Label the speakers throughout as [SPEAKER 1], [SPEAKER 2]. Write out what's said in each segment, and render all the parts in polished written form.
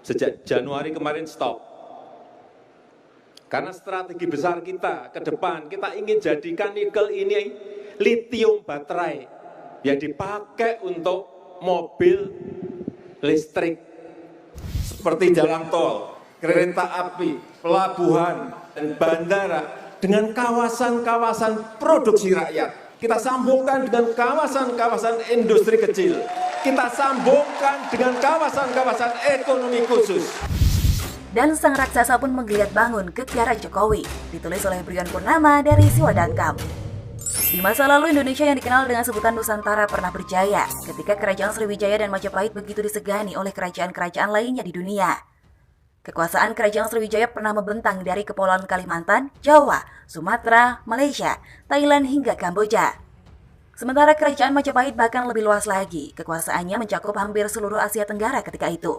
[SPEAKER 1] Sejak Januari kemarin stop. Karena strategi besar kita ke depan, kita ingin jadikan nikel ini litium baterai yang dipakai untuk mobil listrik seperti jalan tol, kereta api, pelabuhan, dan bandara dengan kawasan-kawasan produksi rakyat. Kita sambungkan dengan kawasan-kawasan industri kecil. Kita sambungkan dengan kawasan-kawasan ekonomi khusus.
[SPEAKER 2] Dan sang raksasa pun menggeliat bangun ke kiara Jokowi, ditulis oleh Brian Purnama dari Siwa.com. Di masa lalu Indonesia yang dikenal dengan sebutan Nusantara pernah berjaya ketika Kerajaan Sriwijaya dan Majapahit begitu disegani oleh kerajaan-kerajaan lainnya di dunia. Kekuasaan Kerajaan Sriwijaya pernah membentang dari Kepulauan Kalimantan, Jawa, Sumatera, Malaysia, Thailand hingga Kamboja. Sementara Kerajaan Majapahit bahkan lebih luas lagi, kekuasaannya mencakup hampir seluruh Asia Tenggara ketika itu.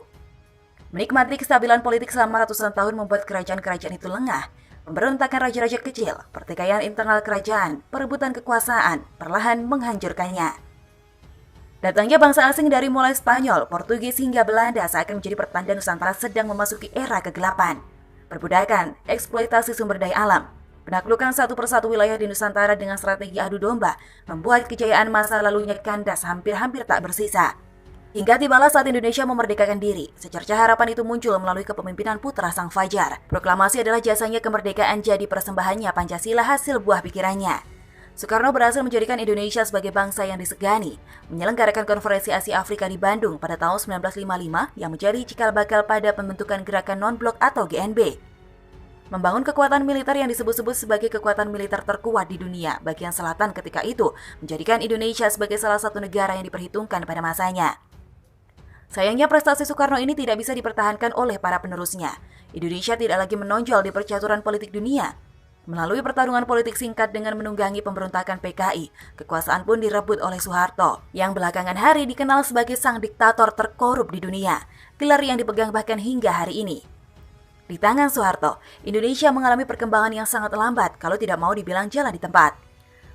[SPEAKER 2] Menikmati kestabilan politik selama ratusan tahun membuat kerajaan-kerajaan itu lengah. Pemberontakan raja-raja kecil, pertikaian internal kerajaan, perebutan kekuasaan, perlahan menghancurkannya. Datangnya bangsa asing dari mulai Spanyol, Portugis hingga Belanda seakan menjadi pertanda Nusantara sedang memasuki era kegelapan. Perbudakan, eksploitasi sumber daya alam, penaklukan satu persatu wilayah di Nusantara dengan strategi adu domba, membuat kejayaan masa lalunya kandas hampir-hampir tak bersisa. Hingga tibalah saat Indonesia memerdekakan diri, secerca harapan itu muncul melalui kepemimpinan putra Sang Fajar. Proklamasi adalah jasanya kemerdekaan jadi persembahannya Pancasila hasil buah pikirannya. Soekarno berhasil menjadikan Indonesia sebagai bangsa yang disegani, menyelenggarakan konferensi Asia Afrika di Bandung pada tahun 1955 yang menjadi cikal bakal pada pembentukan gerakan non-blok atau GNB. Membangun kekuatan militer yang disebut-sebut sebagai kekuatan militer terkuat di dunia bagian selatan ketika itu, menjadikan Indonesia sebagai salah satu negara yang diperhitungkan pada masanya. Sayangnya prestasi Soekarno ini tidak bisa dipertahankan oleh para penerusnya. Indonesia tidak lagi menonjol di percaturan politik dunia. Melalui pertarungan politik singkat dengan menunggangi pemberontakan PKI, kekuasaan pun direbut oleh Soeharto, yang belakangan hari dikenal sebagai sang diktator terkorup di dunia, gelar yang dipegang bahkan hingga hari ini. Di tangan Soeharto, Indonesia mengalami perkembangan yang sangat lambat kalau tidak mau dibilang jalan di tempat.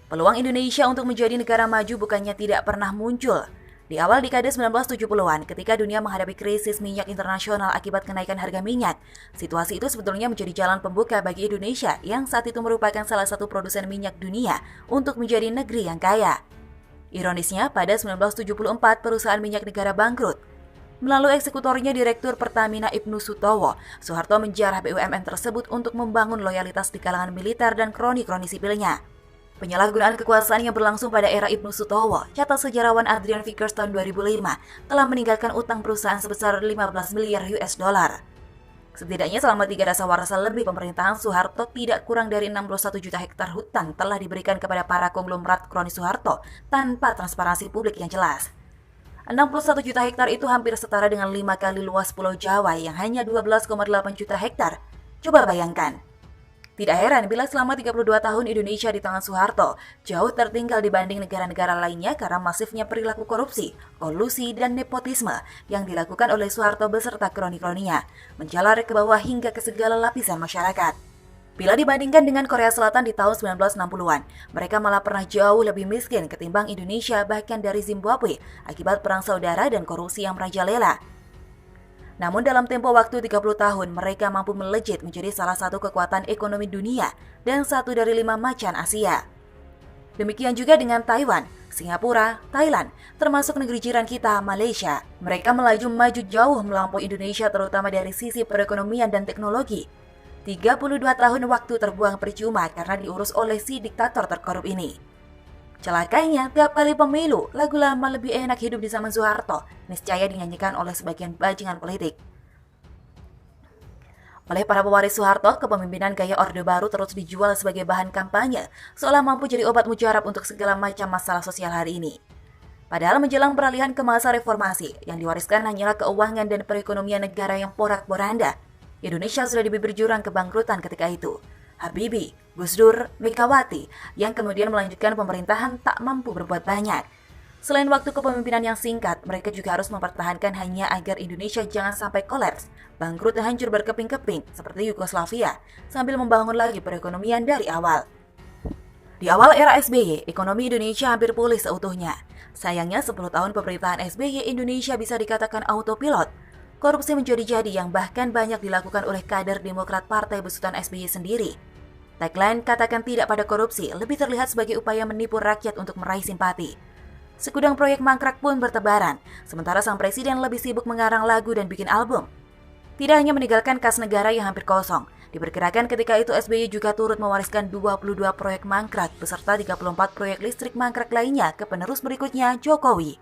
[SPEAKER 2] Peluang Indonesia untuk menjadi negara maju bukannya tidak pernah muncul. Di awal dekade 1970-an, ketika dunia menghadapi krisis minyak internasional akibat kenaikan harga minyak, situasi itu sebetulnya menjadi jalan pembuka bagi Indonesia yang saat itu merupakan salah satu produsen minyak dunia untuk menjadi negeri yang kaya. Ironisnya, pada 1974 perusahaan minyak negara bangkrut. Melalui eksekutornya Direktur Pertamina Ibnu Sutowo, Soeharto menjarah BUMN tersebut untuk membangun loyalitas di kalangan militer dan kroni-kroni sipilnya. Penyalahgunaan kekuasaan yang berlangsung pada era Ibnu Sutowo, catat sejarawan Adrian Vickers tahun 2005, telah meninggalkan utang perusahaan sebesar 15 miliar US dollar. Setidaknya selama 3 dasawarsa lebih pemerintahan Soeharto, tidak kurang dari 61 juta hektar hutan telah diberikan kepada para konglomerat kroni Soeharto tanpa transparansi publik yang jelas. 61 juta hektar itu hampir setara dengan 5 kali luas Pulau Jawa yang hanya 12,8 juta hektar. Coba bayangkan. Tidak heran bila selama 32 tahun Indonesia di tangan Soeharto jauh tertinggal dibanding negara-negara lainnya karena masifnya perilaku korupsi, kolusi, dan nepotisme yang dilakukan oleh Soeharto beserta kroni-kroninya, menjalar ke bawah hingga ke segala lapisan masyarakat. Bila dibandingkan dengan Korea Selatan di tahun 1960-an, mereka malah pernah jauh lebih miskin ketimbang Indonesia bahkan dari Zimbabwe akibat perang saudara dan korupsi yang merajalela. Namun dalam tempo waktu 30 tahun, mereka mampu melejit menjadi salah satu kekuatan ekonomi dunia dan satu dari 5 macan Asia. Demikian juga dengan Taiwan, Singapura, Thailand, termasuk negeri jiran kita, Malaysia. Mereka melaju maju jauh melampaui Indonesia terutama dari sisi perekonomian dan teknologi. 32 tahun waktu terbuang percuma karena diurus oleh si diktator terkorup ini. Celakanya, tiap kali pemilu, lagu lama lebih enak hidup di zaman Soeharto, niscaya dinyanyikan oleh sebagian bajingan politik. Oleh para pewaris Soeharto, kepemimpinan gaya Orde Baru terus dijual sebagai bahan kampanye, seolah mampu jadi obat mujarab untuk segala macam masalah sosial hari ini. Padahal menjelang peralihan ke masa reformasi, yang diwariskan hanyalah keuangan dan perekonomian negara yang porak-poranda. Indonesia sudah di bibir jurang kebangkrutan ketika itu. Habibie, Gus Dur, Megawati, yang kemudian melanjutkan pemerintahan tak mampu berbuat banyak. Selain waktu kepemimpinan yang singkat, mereka juga harus mempertahankan hanya agar Indonesia jangan sampai kolaps, bangkrut dan hancur berkeping-keping seperti Yugoslavia, sambil membangun lagi perekonomian dari awal. Di awal era SBY, ekonomi Indonesia hampir pulih seutuhnya. Sayangnya 10 tahun pemerintahan SBY, Indonesia bisa dikatakan autopilot. korupsi menjadi-jadi yang bahkan banyak dilakukan oleh kader Demokrat Partai Besutan SBY sendiri. Tagline "Katakan Tidak Pada Korupsi" lebih terlihat sebagai upaya menipu rakyat untuk meraih simpati. Segudang proyek mangkrak pun bertebaran, sementara sang presiden lebih sibuk mengarang lagu dan bikin album. Tidak hanya meninggalkan kas negara yang hampir kosong, diperkirakan ketika itu SBY juga turut mewariskan 22 proyek mangkrak beserta 34 proyek listrik mangkrak lainnya ke penerus berikutnya, Jokowi.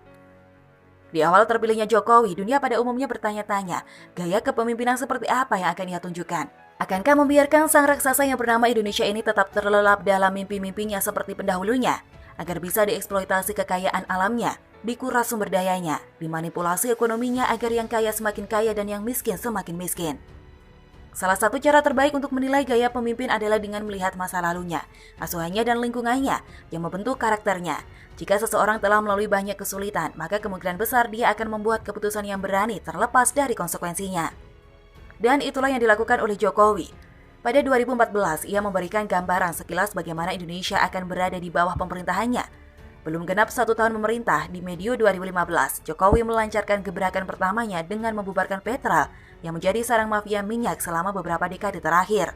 [SPEAKER 2] Di awal terpilihnya Jokowi, dunia pada umumnya bertanya-tanya, gaya kepemimpinan seperti apa yang akan ia tunjukkan? Akankah membiarkan sang raksasa yang bernama Indonesia ini tetap terlelap dalam mimpi-mimpinya seperti pendahulunya, agar bisa dieksploitasi kekayaan alamnya, dikuras sumber dayanya, dimanipulasi ekonominya agar yang kaya semakin kaya dan yang miskin semakin miskin? Salah satu cara terbaik untuk menilai gaya pemimpin adalah dengan melihat masa lalunya, asuhannya dan lingkungannya yang membentuk karakternya. Jika seseorang telah melalui banyak kesulitan, maka kemungkinan besar dia akan membuat keputusan yang berani terlepas dari konsekuensinya. Dan itulah yang dilakukan oleh Jokowi. Pada 2014, ia memberikan gambaran sekilas bagaimana Indonesia akan berada di bawah pemerintahannya. Belum genap 1 tahun memerintah, di medio 2015, Jokowi melancarkan gebrakan pertamanya dengan membubarkan Petra yang menjadi sarang mafia minyak selama beberapa dekade terakhir.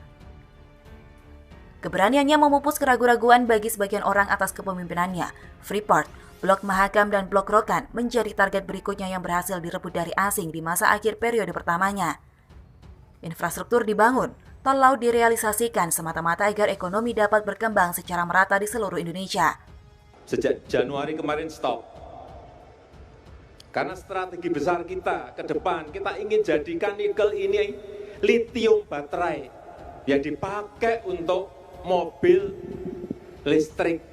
[SPEAKER 2] Keberaniannya memupus keraguan-raguan bagi sebagian orang atas kepemimpinannya. Freeport, Blok Mahakam, dan Blok Rokan menjadi target berikutnya yang berhasil direbut dari asing di masa akhir periode pertamanya. Infrastruktur dibangun, tol laut direalisasikan semata-mata agar ekonomi dapat berkembang secara merata di seluruh Indonesia.
[SPEAKER 1] Sejak Januari kemarin stop. Karena strategi besar kita ke depan, kita ingin jadikan nikel ini litium baterai yang dipakai untuk mobil listrik.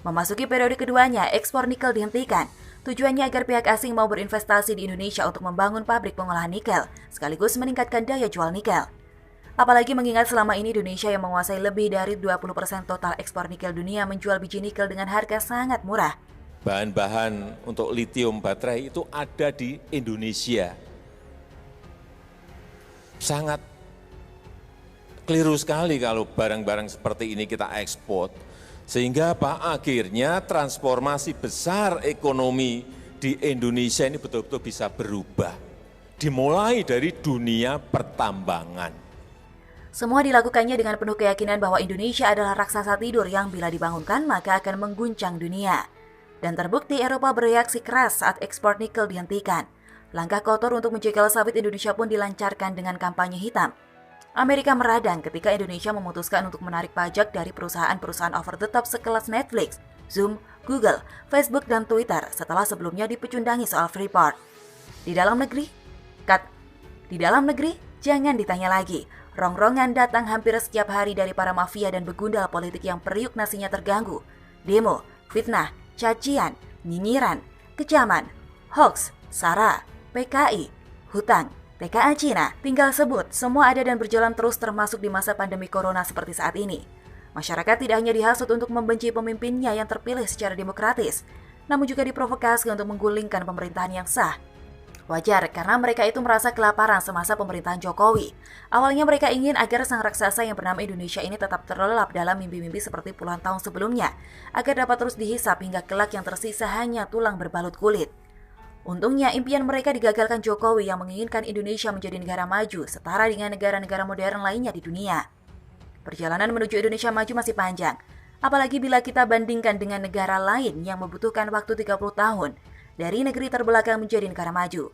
[SPEAKER 2] Memasuki periode keduanya, ekspor nikel dihentikan. Tujuannya agar pihak asing mau berinvestasi di Indonesia untuk membangun pabrik pengolahan nikel, sekaligus meningkatkan daya jual nikel. Apalagi mengingat selama ini Indonesia yang menguasai lebih dari 20% total ekspor nikel dunia menjual biji nikel dengan harga sangat murah.
[SPEAKER 3] Bahan-bahan untuk litium baterai itu ada di Indonesia. Sangat keliru sekali kalau barang-barang seperti ini kita ekspor. Sehingga apa? Akhirnya transformasi besar ekonomi di Indonesia ini betul-betul bisa berubah. Dimulai dari dunia pertambangan.
[SPEAKER 2] Semua dilakukannya dengan penuh keyakinan bahwa Indonesia adalah raksasa tidur yang bila dibangunkan maka akan mengguncang dunia. Dan terbukti Eropa bereaksi keras saat ekspor nikel dihentikan. Langkah kotor untuk menjegal sawit Indonesia pun dilancarkan dengan kampanye hitam. Amerika meradang ketika Indonesia memutuskan untuk menarik pajak dari perusahaan-perusahaan over the top sekelas Netflix, Zoom, Google, Facebook, dan Twitter setelah sebelumnya dipecundangi soal Freeport. Di dalam negeri, jangan ditanya lagi. Rongrongan datang hampir setiap hari dari para mafia dan begundal politik yang periuk nasinya terganggu. Demo, fitnah, cacian, nyinyiran, kecaman, hoax, SARA, PKI, hutang, TKA Cina, tinggal sebut, semua ada dan berjalan terus termasuk di masa pandemi corona seperti saat ini. Masyarakat tidak hanya dihasut untuk membenci pemimpinnya yang terpilih secara demokratis, namun juga diprovokasi untuk menggulingkan pemerintahan yang sah. Wajar karena mereka itu merasa kelaparan semasa pemerintahan Jokowi. Awalnya mereka ingin agar sang raksasa yang bernama Indonesia ini tetap terlelap dalam mimpi-mimpi seperti puluhan tahun sebelumnya, agar dapat terus dihisap hingga kelak yang tersisa hanya tulang berbalut kulit. Untungnya impian mereka digagalkan Jokowi yang menginginkan Indonesia menjadi negara maju setara dengan negara-negara modern lainnya di dunia. Perjalanan menuju Indonesia maju masih panjang, apalagi bila kita bandingkan dengan negara lain yang membutuhkan waktu 30 tahun dari negeri terbelakang menjadi negara maju.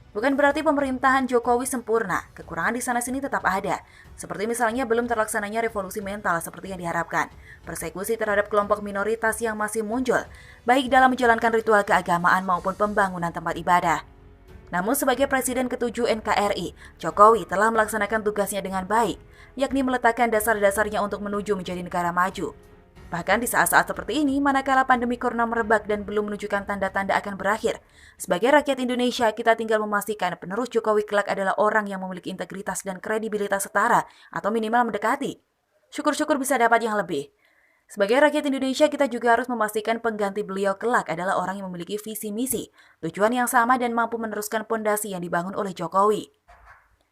[SPEAKER 2] Bukan berarti pemerintahan Jokowi sempurna, kekurangan di sana-sini tetap ada. Seperti misalnya belum terlaksananya revolusi mental seperti yang diharapkan, persekusi terhadap kelompok minoritas yang masih muncul, baik dalam menjalankan ritual keagamaan maupun pembangunan tempat ibadah. Namun sebagai Presiden ke-7 NKRI, Jokowi telah melaksanakan tugasnya dengan baik, yakni meletakkan dasar-dasarnya untuk menuju menjadi negara maju. Bahkan di saat-saat seperti ini, manakala pandemi corona merebak dan belum menunjukkan tanda-tanda akan berakhir, sebagai rakyat Indonesia, kita tinggal memastikan penerus Jokowi kelak adalah orang yang memiliki integritas dan kredibilitas setara atau minimal mendekati. Syukur-syukur bisa dapat yang lebih. Sebagai rakyat Indonesia, kita juga harus memastikan pengganti beliau kelak adalah orang yang memiliki visi misi, tujuan yang sama dan mampu meneruskan pondasi yang dibangun oleh Jokowi.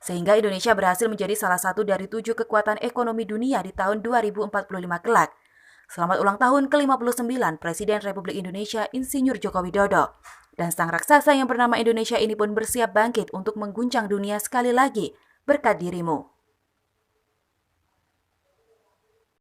[SPEAKER 2] Sehingga Indonesia berhasil menjadi salah satu dari 7 kekuatan ekonomi dunia di tahun 2045 kelak. Selamat ulang tahun ke-59 Presiden Republik Indonesia Insinyur Joko Widodo. Dan sang raksasa yang bernama Indonesia ini pun bersiap bangkit untuk mengguncang dunia sekali lagi berkat dirimu.